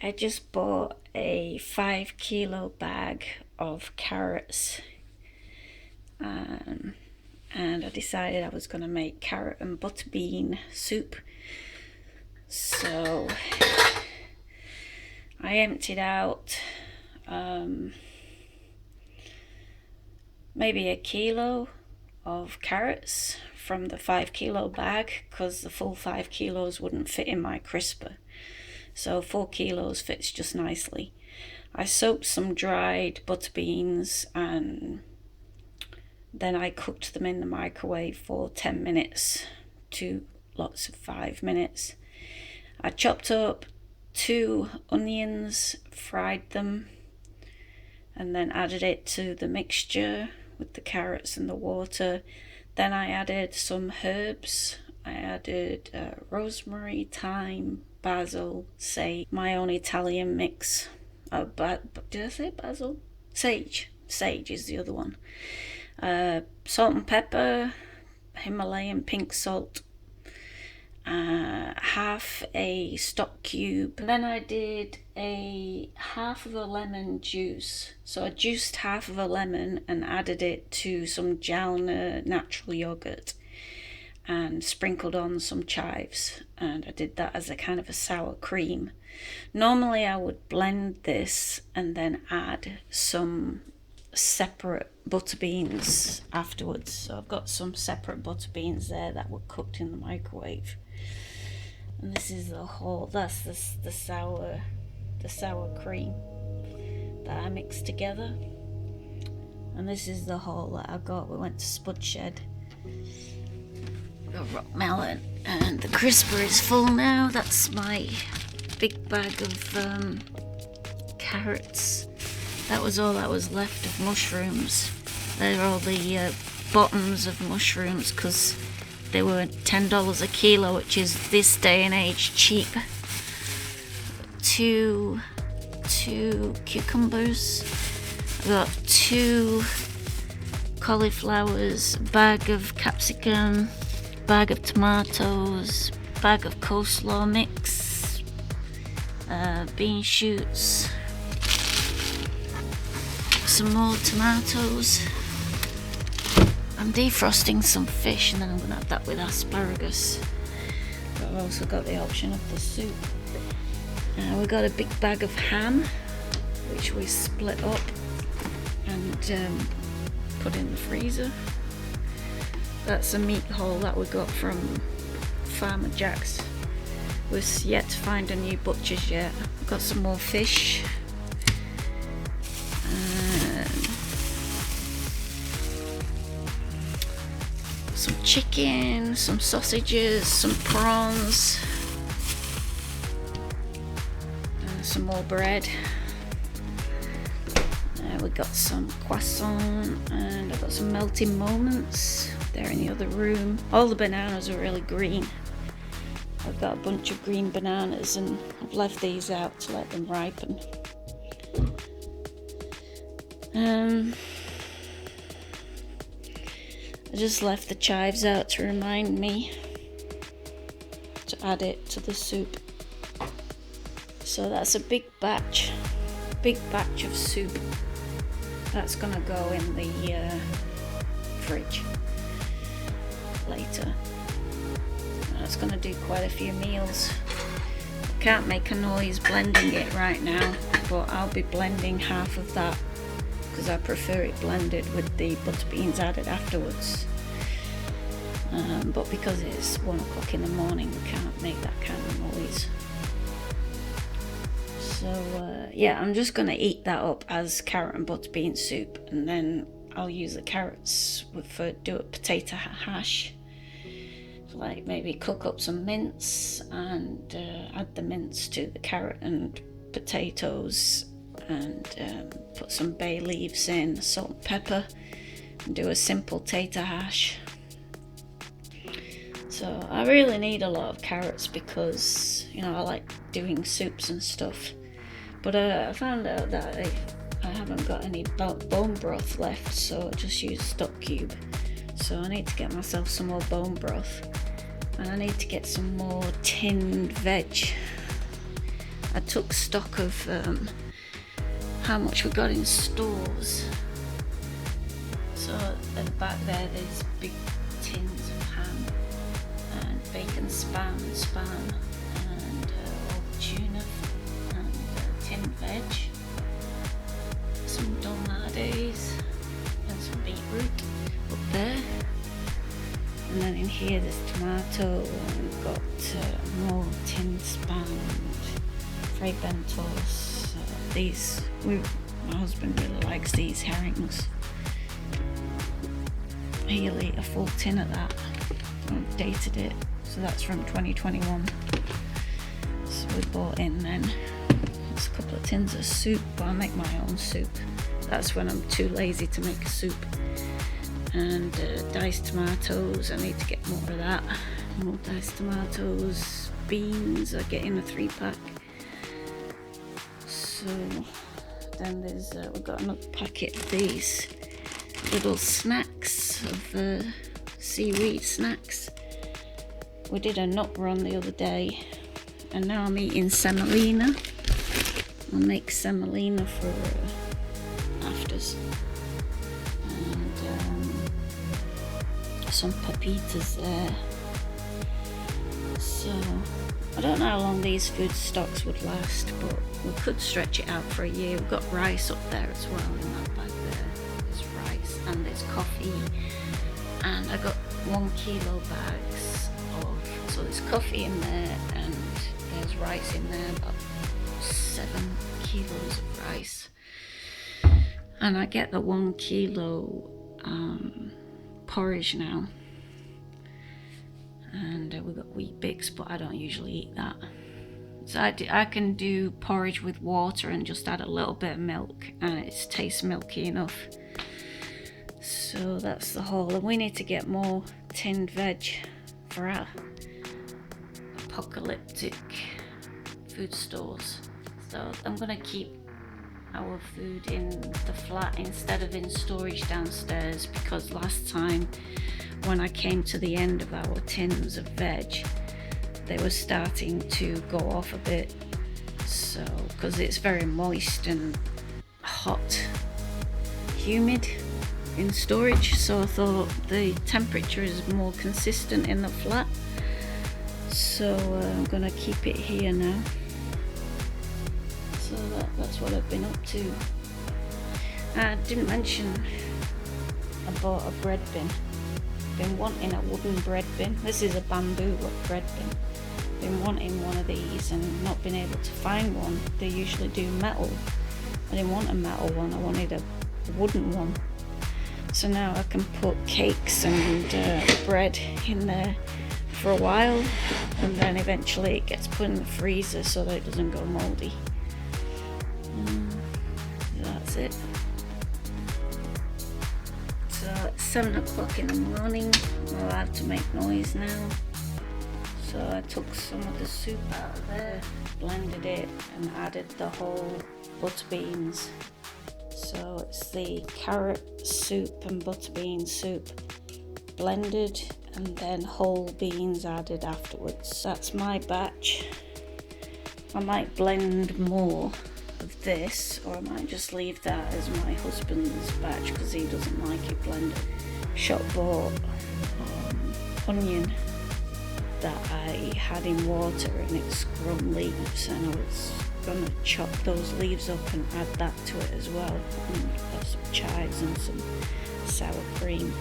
I just bought a 5 kilo bag of carrots, and I decided I was going to make carrot and butter bean soup. So I emptied out maybe a kilo of carrots from the 5 kilo bag, because the full 5 kilos wouldn't fit in my crisper. So 4 kilos fits just nicely. I soaked some dried butter beans and then I cooked them in the microwave for 10 minutes, 2 lots of 5 minutes. I chopped up 2 onions, fried them, and then added it to the mixture with the carrots and the water. Then I added some herbs. I added rosemary, thyme, basil, sage, my own Italian mix. Did I say basil? Sage. Sage is the other one. Salt and pepper, Himalayan pink salt, half a stock cube. And then I did a half of a lemon juice. So I juiced half of a lemon and added it to some Jalna natural yogurt and sprinkled on some chives, and I did that as a kind of a sour cream. Normally I would blend this and then add some separate butter beans afterwards. So I've got some separate butter beans there that were cooked in the microwave. And this is the whole, that's the sour cream that I mixed together. And this is the whole that I got. We went to Spud Shed. Got rock melon, and the crisper is full now. That's my big bag of carrots. That was all that was left of mushrooms. They're all the bottoms of mushrooms, because they were $10 a kilo, which is this day and age cheap. Two cucumbers. I got 2 cauliflowers, a bag of capsicum, bag of tomatoes, bag of coleslaw mix, bean shoots, some more tomatoes. I'm defrosting some fish, and then I'm going to have that with asparagus. But I've also got the option of the soup. We got a big bag of ham, which we split up and put in the freezer. That's a meat haul that we got from Farmer Jack's. We're yet to find a new butcher's yet. We've got some more fish. Some chicken, some sausages, some prawns. Some more bread. We got some croissant, and I've got some melting moments. They're in the other room. All the bananas are really green. I've got a bunch of green bananas, and I've left these out to let them ripen. I just left the chives out to remind me to add it to the soup. So that's a big batch of soup. That's gonna go in the fridge later. That's gonna do quite a few meals. Can't make a noise blending it right now, but I'll be blending half of that because I prefer it blended with the butter beans added afterwards. But because it's 1 o'clock in the morning, we can't make that kind of noise. So yeah, I'm just going to eat that up as carrot and butter bean soup, and then I'll use the carrots do a potato hash. Like maybe cook up some mince and add the mince to the carrot and potatoes, and put some bay leaves in, salt and pepper, and do a simple tater hash. So I really need a lot of carrots because, you know, I like doing soups and stuff. But I found out that I haven't got any bone broth left, so I just use stock cube. So I need to get myself some more bone broth, and I need to get some more tinned veg. I took stock of how much we got in stores. So at the back there's big tins of ham and bacon spam, and tuna and tinned veg, some dolmades and some beetroot up there. And then in here there's tomato, and we've got more tinned spam and fried bentos. My husband really likes these herrings. He'll eat a full tin of that. I've dated it, so that's from 2021. So we bought in then. There's a couple of tins of soup, but I make my own soup. That's when I'm too lazy to make a soup. And diced tomatoes, I need to get more of that. More diced tomatoes, beans, I get in a 3-pack. So then there's we've got another packet of these little snacks of seaweed snacks. We did a nut run the other day, and now I'm eating semolina. I'll make semolina for afters. And some pepitas there. So I don't know how long these food stocks would last, but we could stretch it out for a year. We've got rice up there as well in that bag there. There's rice and there's coffee, and I got 1 kilo bags of, so there's coffee in there and there's rice in there, about 7 kilos of rice. And I get the 1 kilo porridge now, and we've got wheat bix, but I don't usually eat that. So I can do porridge with water and just add a little bit of milk, and it tastes milky enough. So that's the haul, and we need to get more tinned veg for our apocalyptic food stores. So I'm gonna keep our food in the flat instead of in storage downstairs, because last time when I came to the end of our tins of veg, they were starting to go off a bit. So because it's very moist and hot, humid in storage, so I thought the temperature is more consistent in the flat. So I'm gonna keep it here now. So that's what I've been up to. I didn't mention I bought a bread bin. Been wanting a wooden bread bin. This is a bamboo bread bin. Been wanting one of these and not been able to find one. They usually do metal. I didn't want a metal one, I wanted a wooden one. So now I can put cakes and bread in there for a while, and then eventually it gets put in the freezer so that it doesn't go moldy. That's it. So it's 7 o'clock in the morning. I'm allowed to make noise now. So I took some of the soup out of there, blended it, and added the whole butter beans. So it's the carrot soup and butter bean soup blended, and then whole beans added afterwards. That's my batch. I might blend more of this, or I might just leave that as my husband's batch because he doesn't like it blended. Shop bought onion that I had in water, and it's grown leaves, and I was gonna chop those leaves up and add that to it as well, and got some chives and some sour cream.